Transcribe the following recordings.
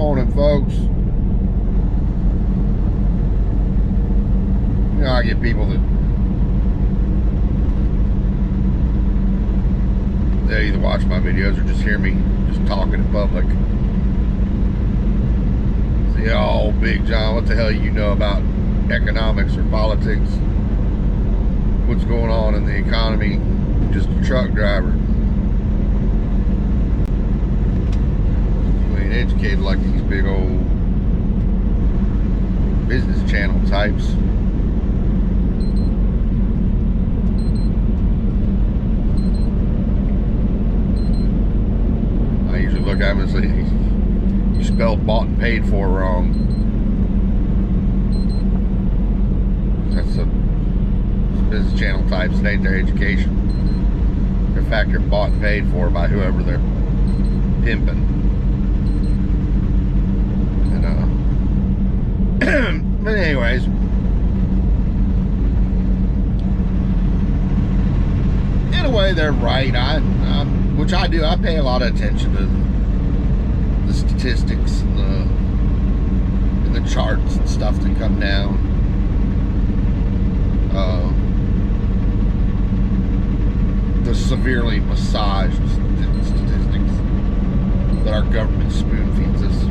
Morning, folks. You know, I get people that they either watch my videos or just hear me just talking in public. Say, oh, Big John, what the hell you know about economics or politics? What's going on in the economy? Just a truck driver. You ain't educated like these big old business channel types. I usually look at them and say, you spelled bought and paid for wrong. That's a business channel types. It ain't their education. They're factor bought and paid for by whoever they're pimping. And but anyways, in a way they're right. Which I do. I pay a lot of attention to the statistics and the charts and stuff that come down. The severely massaged statistics that our government spoon feeds us.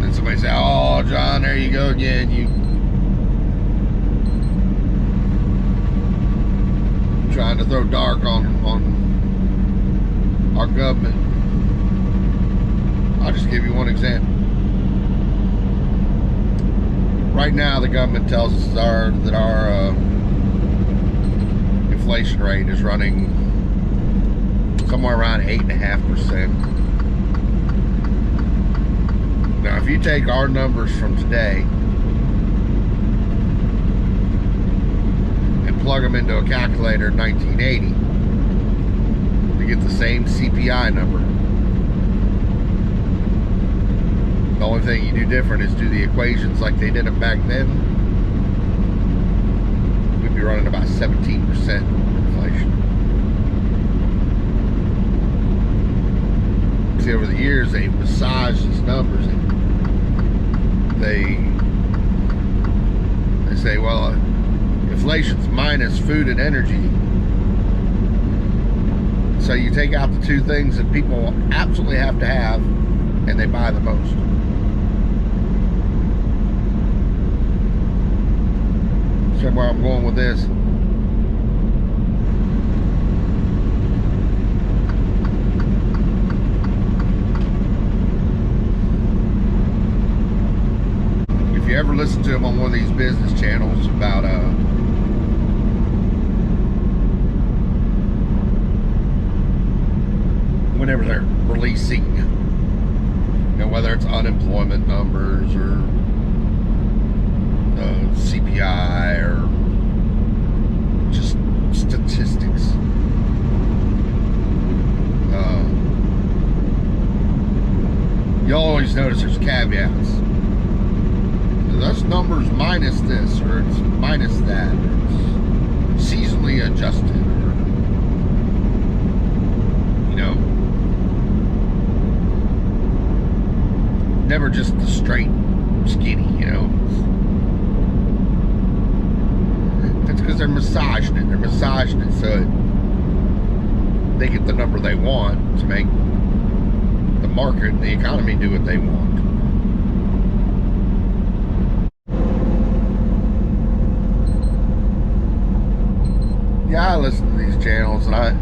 And somebody say, "Oh, John, there you go again. You trying to throw dark on our government." I'll just give you one example. Right now, the government tells us that our inflation rate is running somewhere around 8.5%. Now, if you take our numbers from today and plug them into a calculator in 1980 to get the same CPI number, the only thing you do different is do the equations like they did it back then. We'd be running about 17% inflation. See, over the years, they've massaged these numbers. And they say, well, inflation's minus food and energy. So you take out the two things that people absolutely have to have, and they buy the most. So where I'm going with this. If you ever listen to them on one of these business channels about whenever they're releasing, you know, whether it's unemployment numbers or CPI or just statistics. You always notice there's caveats. That's numbers minus this, or it's minus that, or it's seasonally adjusted, or, you know, never just the straight skinny, you know. That's because they're massaging it. They're massaging it so they get the number they want to make the market and the economy do what they want. Yeah, I listen to these channels and I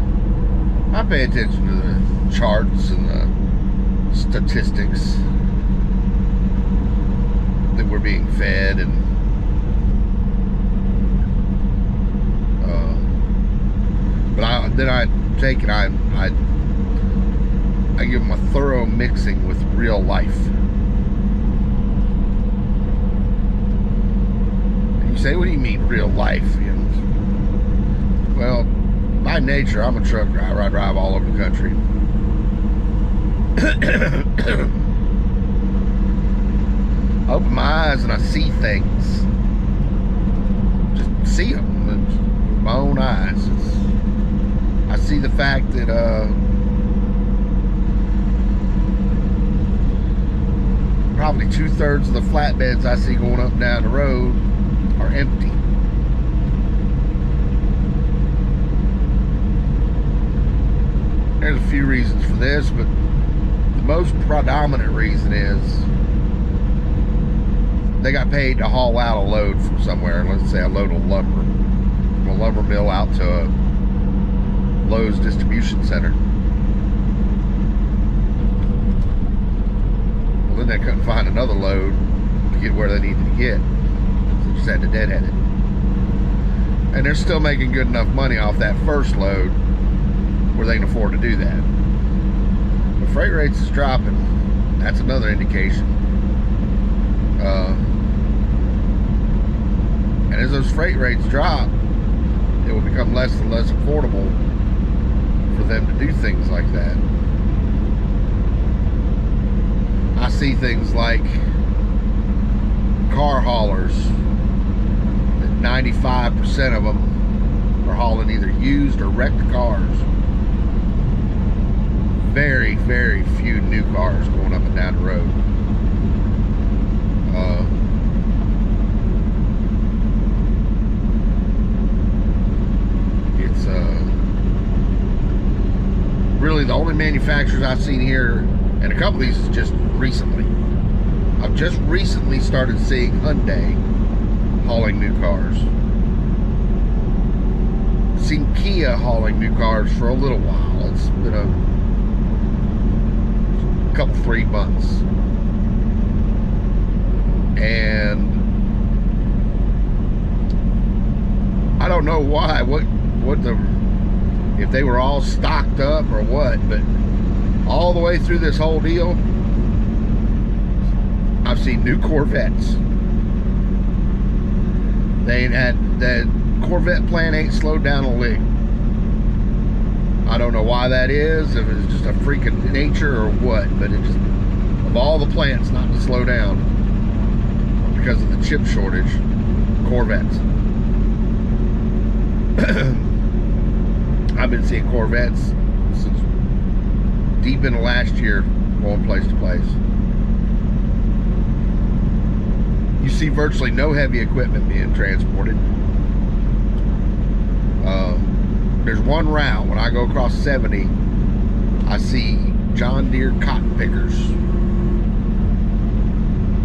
pay attention to the charts and the statistics that we're being fed, and but then I take it, I give them a thorough mixing with real life. And you say, what do you mean real life? You know, well, by nature, I'm a truck driver. I drive all over the country. I open my eyes and I see things. Just see them with my own eyes. I see the fact that probably 2/3 of the flatbeds I see going up and down the road are empty. There's a few reasons for this, but the most predominant reason is they got paid to haul out a load from somewhere. Let's say a load of lumber from a lumber mill out to a Lowe's distribution center. Well, then they couldn't find another load to get where they needed to get, so they just had to deadhead it. And they're still making good enough money off that first load where they can afford to do that. The freight rates is dropping. That's another indication. And as those freight rates drop, it will become less and less affordable for them to do things like that. I see things like car haulers that 95% of them are hauling either used or wrecked cars. Very, very few new cars going up and down the road. It's really the only manufacturers I've seen here, and a couple of these is just recently. I've just recently started seeing Hyundai hauling new cars. I've seen Kia hauling new cars for a little while. It's been a couple 3 months, and I don't know why, what the, if they were all stocked up or what, but all the way through this whole deal, I've seen new Corvettes. They ain't had, that Corvette plant ain't slowed down a lick. I don't know why that is, if it's just a freak of nature or what, but it just, of all the plants not to slow down because of the chip shortage, Corvettes. I've been seeing Corvettes since deep into last year, going place to place. You see virtually no heavy equipment being transported. There's one route, when I go across 70, I see John Deere cotton pickers.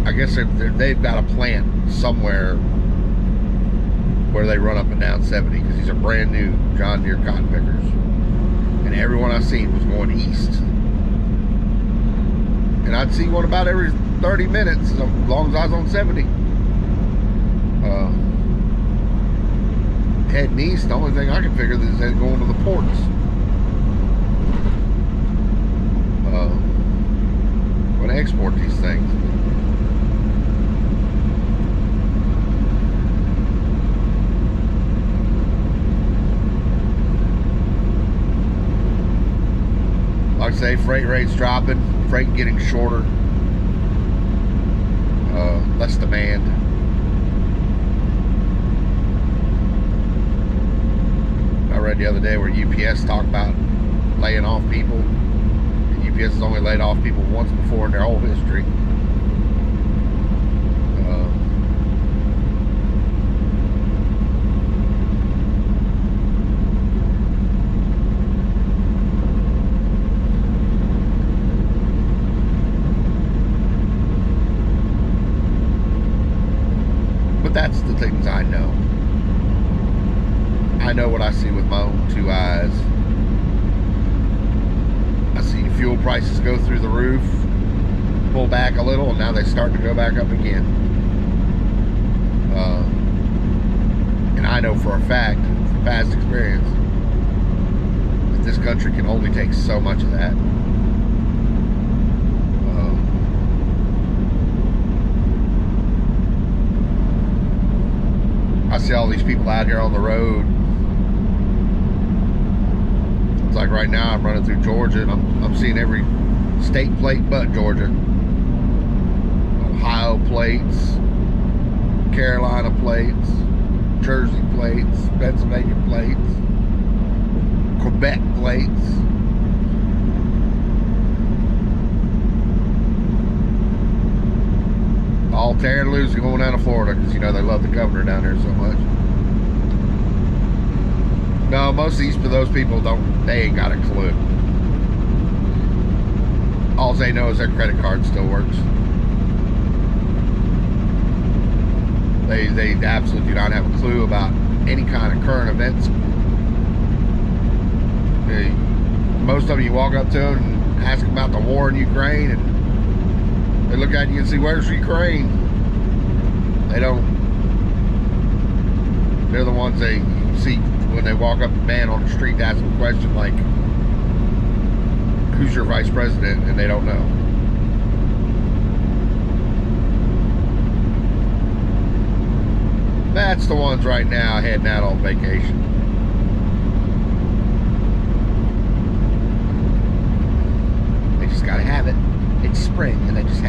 I guess they've got a plant somewhere where they run up and down 70, because these are brand new John Deere cotton pickers. And everyone I seen was going east. And I'd see one about every 30 minutes as long as I was on 70. Heading east, the only thing I can figure is they're going to the ports. Going to export these things. Like I say, freight rates dropping, freight getting shorter, less demand. I read the other day where UPS talked about laying off people. And UPS has only laid off people once before in their whole history. But that's the things I know. I know what I see with my own two eyes. I see fuel prices go through the roof, pull back a little, and now they start to go back up again. And I know for a fact, from past experience, that this country can only take so much of that. I see all these people out here on the road. It's like right now I'm running through Georgia, and I'm seeing every state plate but Georgia. Ohio plates, Carolina plates, Jersey plates, Pennsylvania plates, Quebec plates. All tearing loose and going down to Florida because, you know, they love the governor down there so much. No, most of those people they ain't got a clue. All they know is their credit card still works. They absolutely do not have a clue about any kind of current events. Most of them, you walk up to them and ask them about the war in Ukraine, and they look at you and say, "Where's Ukraine?" They don't. They're the ones you see when they walk up to a man on the street to ask them a question like, "Who's your vice president?" and they don't know. That's the ones right now heading out on vacation. They just gotta have it. It's spring, and they just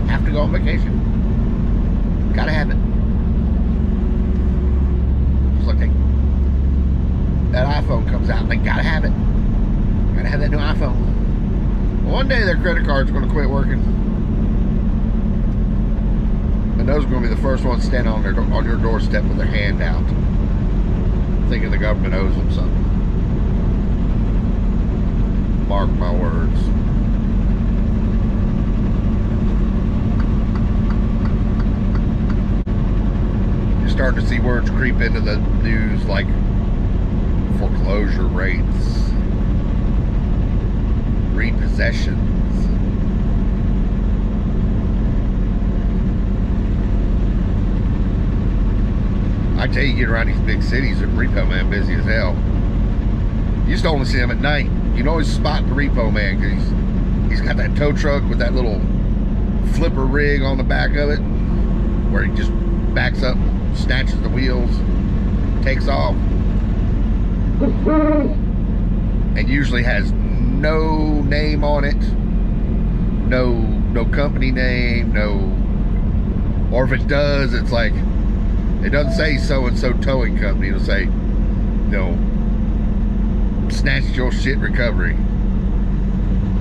have to go on vacation. Gotta have it. Just like that iPhone comes out, they gotta have it. Gotta have that new iPhone. One day their credit card's gonna quit working. And those are going to be the first ones standing on your doorstep with their hand out, thinking the government owes them something. Mark my words. You're starting to see words creep into the news like foreclosure rates, repossessions. I tell you, get around these big cities, the repo man busy as hell. You used to only see him at night. You can always spot the repo man because he's got that tow truck with that little flipper rig on the back of it where he just backs up, snatches the wheels, takes off, and usually has no name on it, no company name, or if it does, it's like, it doesn't say so-and-so towing company. It'll say, snatched your shit recovery.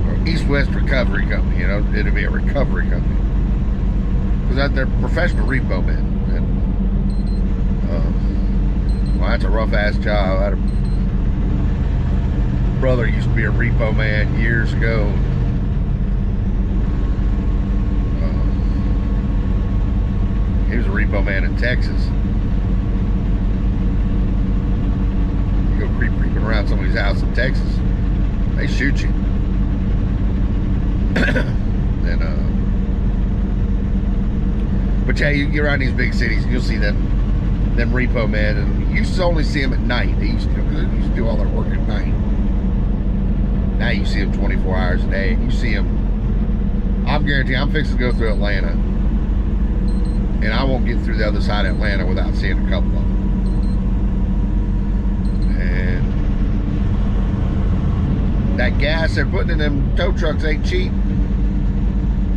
Or East-West Recovery Company. It'll be a recovery company. Because they're professional repo men. And, well, that's a rough-ass job. I had a brother used to be a repo man years ago. He was a repo man in Texas. You go creeping around somebody's house in Texas, they shoot you. And but yeah, you get around these big cities and you'll see them repo men, and you used to only see them at night. They used to do all their work at night. Now you see them 24 hours a day, and you see them. I'm guaranteed I'm fixing to go through Atlanta. And I won't get through the other side of Atlanta without seeing a couple of them. And that gas they're putting in them tow trucks ain't cheap.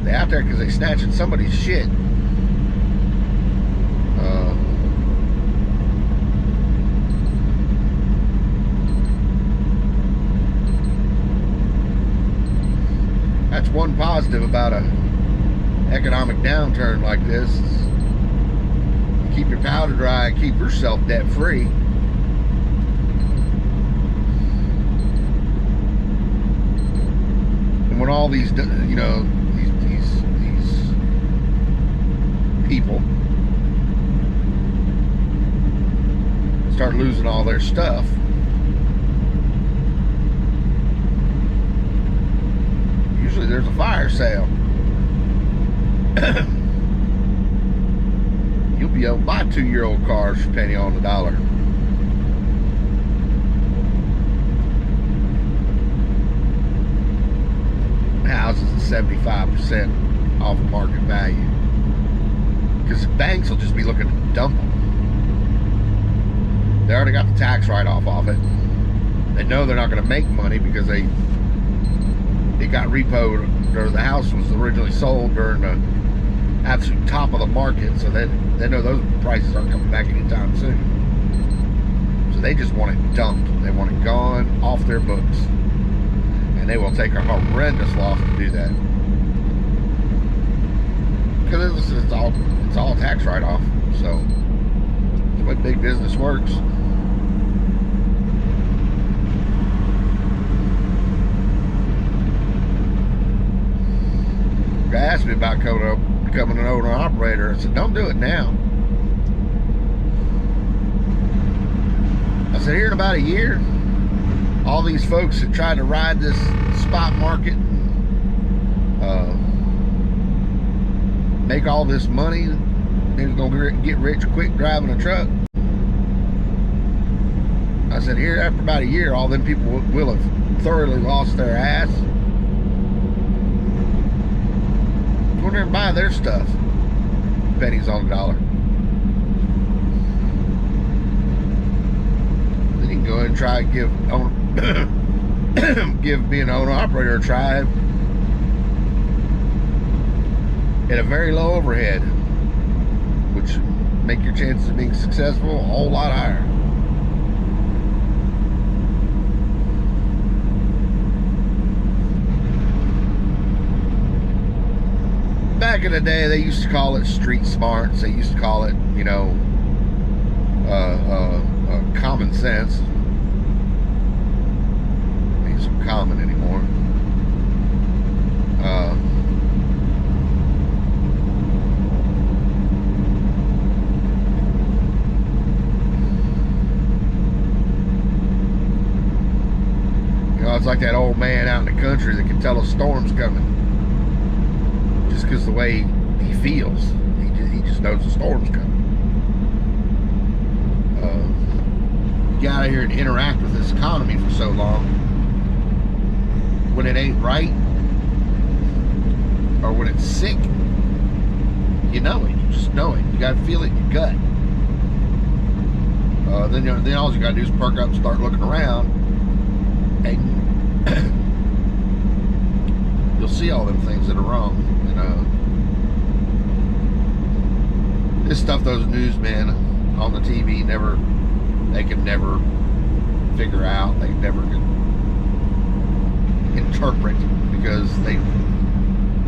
They're out there because they're snatching somebody's shit. That's one positive about a economic downturn like this. Keep your powder dry and keep yourself debt free. And when all these people start losing all their stuff, usually there's a fire sale. You'll be able to buy 2-year-old cars for penny on the dollar. Houses at 75% off of market value. Because banks will just be looking to dump them. They already got the tax write-off off it. They know they're not going to make money because it got repoed, or the house was originally sold during the absolute top of the market, so they know those prices aren't coming back anytime soon. So They just want it dumped. They want it gone off their books. And they will take a horrendous loss to do that. Because it's all tax write-off. So that's the way big business works. Guy asked me about becoming an owner-operator. I said, don't do it now. I said, here in about a year, all these folks that tried to ride this spot market, make all this money, they're gonna get rich quick driving a truck. I said, here after about a year, all them people will have thoroughly lost their ass. Go in there and buy their stuff. Pennies on the dollar. Then you can go ahead and try and give being an owner-operator a try at a very low overhead, which make your chances of being successful a whole lot higher. Back in the day, they used to call it street smarts. They used to call it, you know, common sense. Ain't so common anymore. You know, it's like that old man out in the country that can tell a storm's coming. Just because the way he feels, he just knows the storm's coming. You get out here and interact with this economy for so long, when it ain't right or when it's sick, you know it. You just know it. You gotta feel it in your gut. Then all you gotta do is perk up and start looking around, and you'll see all them things that are wrong. This stuff those newsmen on the TV they can never figure out. They never can interpret, because they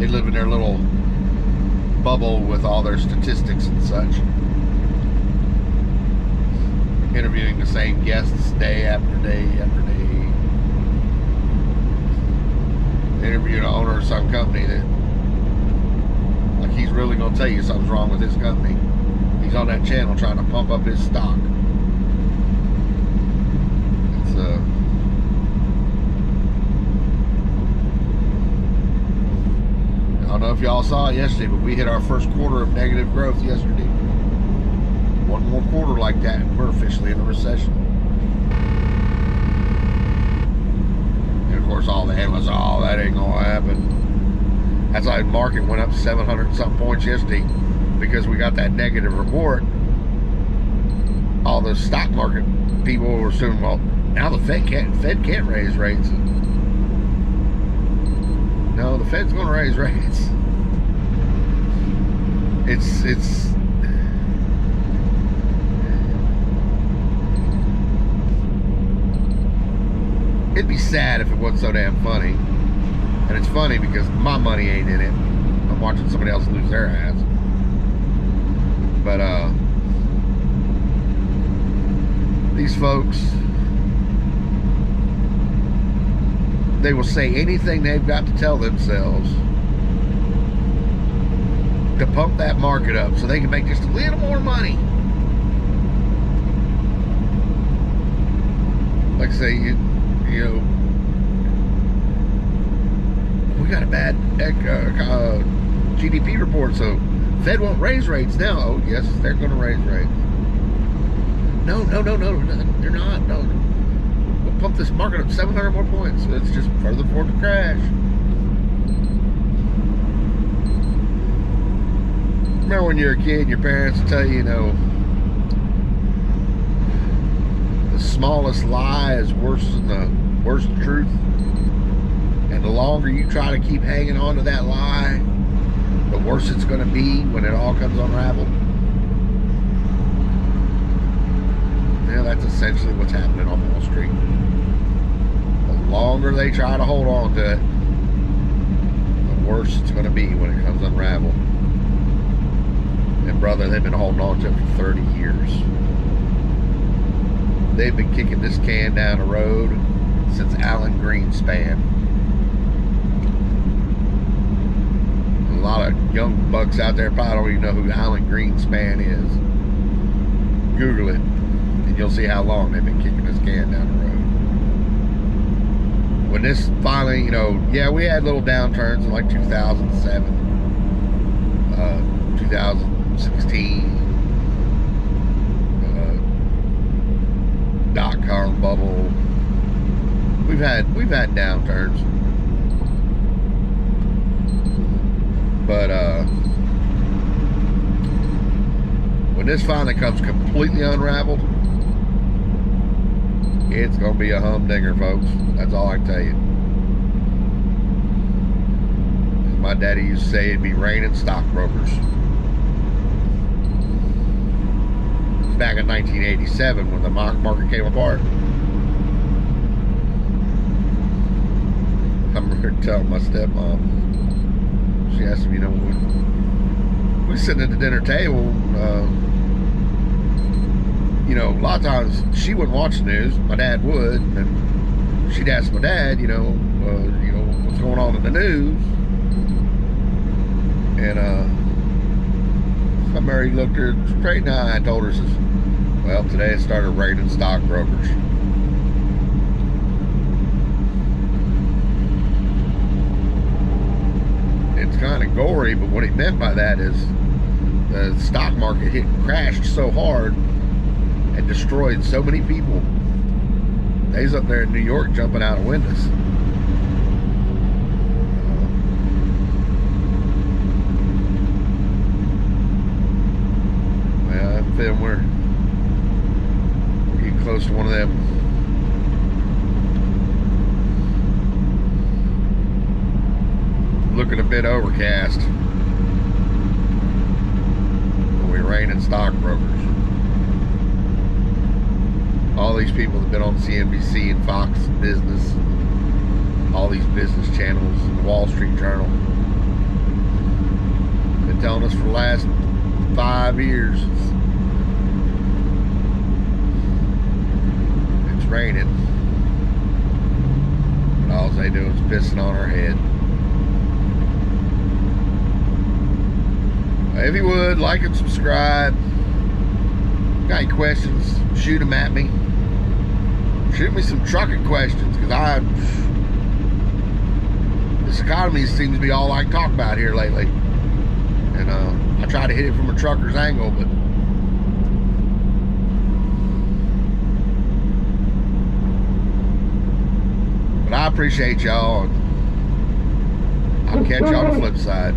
live in their little bubble with all their statistics and such. Interviewing the same guests day after day after day. Interviewing an owner of some company that, like, he's really going to tell you something's wrong with his company. He's on that channel trying to pump up his stock. It's I don't know if y'all saw it yesterday, but we hit our first quarter of negative growth yesterday. One more quarter like that, and we're officially in a recession. And of course, all the analysts, oh, that ain't gonna happen. That's why the market went up 700 and something points yesterday, because we got that negative report. All the stock market people were assuming, well, now the Fed can't raise rates. No, the Fed's going to raise rates. It'd be sad if it wasn't so damn funny. And it's funny because my money ain't in it. I'm watching somebody else lose their ass. But these folks, they will say anything they've got to tell themselves to pump that market up so they can make just a little more money. Like I say, you know, we got a bad GDP report, so Fed won't raise rates now. Oh, yes, they're going to raise rates. No, they're not. No, we'll pump this market up 700 more points. So it's just further for it to crash. Remember when you're a kid, your parents tell you, you know, the smallest lie is worse than the worst truth. And the longer you try to keep hanging on to that lie, the worse it's going to be when it all comes unraveled. Yeah, That's essentially what's happening on Wall Street. The longer they try to hold on to it, the worse it's going to be when it comes unraveled. And brother, they've been holding on to it for 30 years. They've been kicking this can down the road since Alan Greenspan. A lot of young bucks out there probably don't even know who Alan Greenspan is. Google it, and you'll see how long they've been kicking this can down the road. When this finally, yeah, we had little downturns in like 2007, 2016, dot-com bubble. We've had downturns, but when this finally comes completely unraveled, it's gonna be a humdinger, folks. That's all I can tell you. As my daddy used to say, it'd be raining stockbrokers. Back in 1987 when the market came apart. I remember telling my stepmom, she asked me, we were sitting at the dinner table, a lot of times she wouldn't watch the news, my dad would, and she'd ask my dad, what's going on in the news, and I remember he looked her straight in the eye and told her, says, well, today it started raining stockbrokers. It's kind of gory, but what he meant by that is the stock market crashed so hard and destroyed so many people. They's up there in New York jumping out of windows. Well, I'm feeling we're getting close to one of them. Looking a bit overcast. We're raining stockbrokers. All these people that have been on CNBC and Fox Business, all these business channels, the Wall Street Journal, been telling us for the last 5 years it's raining. And all they do is pissing on our head. If you would, like and subscribe. Got any questions, shoot them at me. Shoot me some trucking questions, because this economy seems to be all I can talk about here lately. And I try to hit it from a trucker's angle, but I appreciate y'all, and I'll catch y'all on the flip side.